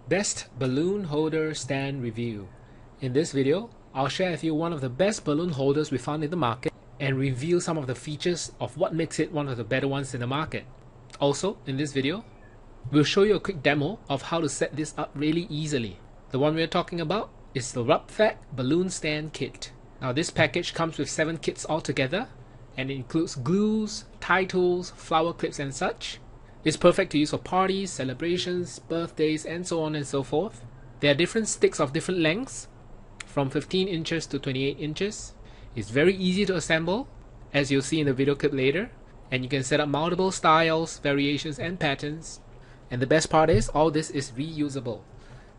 Best balloon holder stand review. In this video, I'll share with you one of the best balloon holders we found in the market and reveal some of the features of what makes it one of the better ones in the market. Also, in this video, we'll show you a quick demo of how to set this up really easily. The one we're talking about is the Rubfag balloon stand kit. Now this package comes with 7 kits altogether, and it includes glues, tie tools, flower clips and such. It's perfect to use for parties, celebrations, birthdays, and so on and so forth. There are different sticks of different lengths, from 15 inches to 28 inches. It's very easy to assemble, as you'll see in the video clip later, and you can set up multiple styles, variations, and patterns. And the best part is, all this is reusable.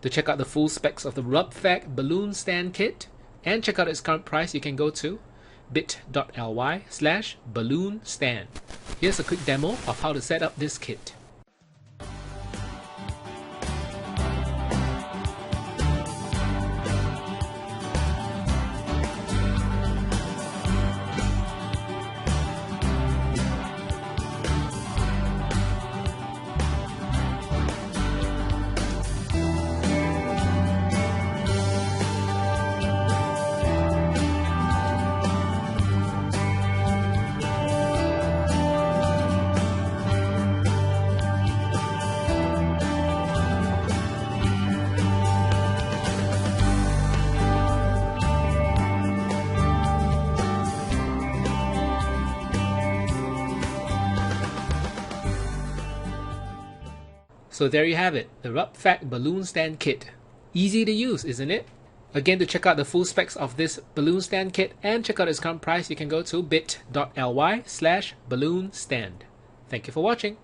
To check out the full specs of the Rubfag balloon stand kit and check out its current price, you can go to bit.ly/balloonstand. Here's a quick demo of how to set up this kit. So there you have it, the Rubfag balloon stand kit. Easy to use, isn't it? Again, to check out the full specs of this balloon stand kit and check out its current price, you can go to bit.ly/balloonstand. Thank you for watching.